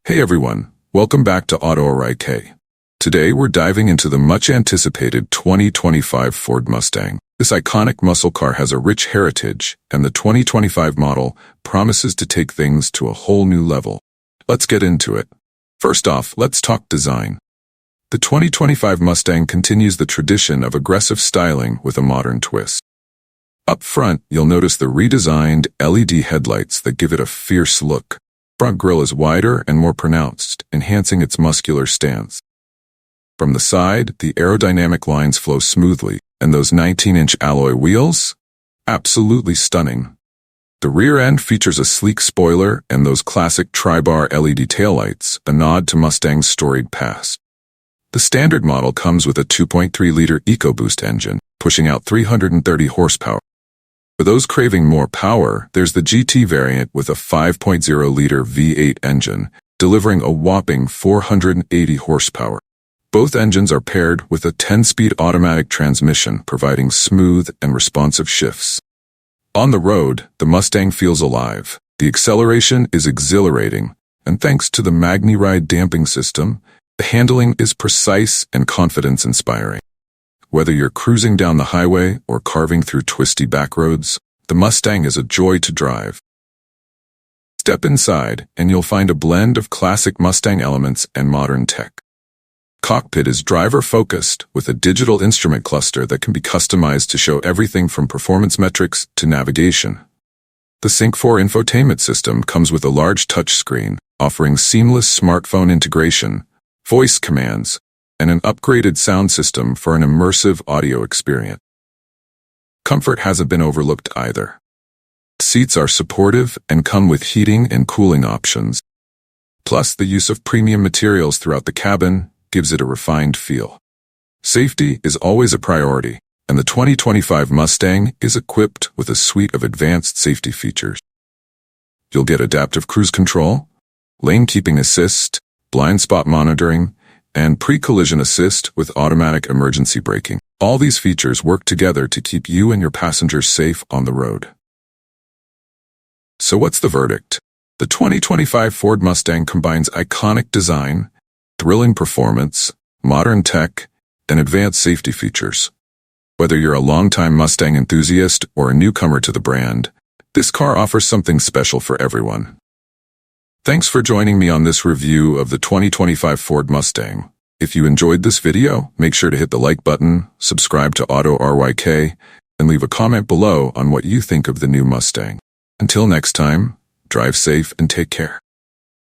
Hey everyone, welcome back to Auto RYK. Today we're diving into the much-anticipated 2025 Ford Mustang. This iconic muscle car has a rich heritage, and the 2025 model promises to take things to a whole new level. Let's get into it. First off, let's talk design. The 2025 Mustang continues the tradition of aggressive styling with a modern twist. Up front, you'll notice the redesigned LED headlights that give it a fierce look. Front grille is wider and more pronounced, enhancing its muscular stance. From the side, the aerodynamic lines flow smoothly, and those 19-inch alloy wheels? Absolutely stunning. The rear end features a sleek spoiler and those classic tri-bar LED taillights, a nod to Mustang's storied past. The standard model comes with a 2.3-liter EcoBoost engine, pushing out 330 horsepower. For those craving more power, there's the GT variant with a 5.0-liter V8 engine, delivering a whopping 480 horsepower. Both engines are paired with a 10-speed automatic transmission, providing smooth and responsive shifts. On the road, the Mustang feels alive. The acceleration is exhilarating, and thanks to the MagneRide damping system, the handling is precise and confidence-inspiring. Whether you're cruising down the highway or carving through twisty backroads, the Mustang is a joy to drive. Step inside, and you'll find a blend of classic Mustang elements and modern tech. Cockpit is driver-focused, with a digital instrument cluster that can be customized to show everything from performance metrics to navigation. The Sync 4 infotainment system comes with a large touchscreen, offering seamless smartphone integration, voice commands, and an upgraded sound system for an immersive audio experience. Comfort hasn't been overlooked either. Seats are supportive and come with heating and cooling options. Plus, the use of premium materials throughout the cabin gives it a refined feel. Safety is always a priority, and the 2025 Mustang is equipped with a suite of advanced safety features. You'll get adaptive cruise control, lane keeping assist, blind spot monitoring, and pre-collision assist with automatic emergency braking. All these features work together to keep you and your passengers safe on the road. So what's the verdict? The 2025 Ford Mustang combines iconic design, thrilling performance, modern tech, and advanced safety features. Whether you're a longtime Mustang enthusiast or a newcomer to the brand, this car offers something special for everyone. Thanks for joining me on this review of the 2025 Ford Mustang. If you enjoyed this video, make sure to hit the like button, subscribe to Auto RYK, and leave a comment below on what you think of the new Mustang. Until next time, drive safe and take care.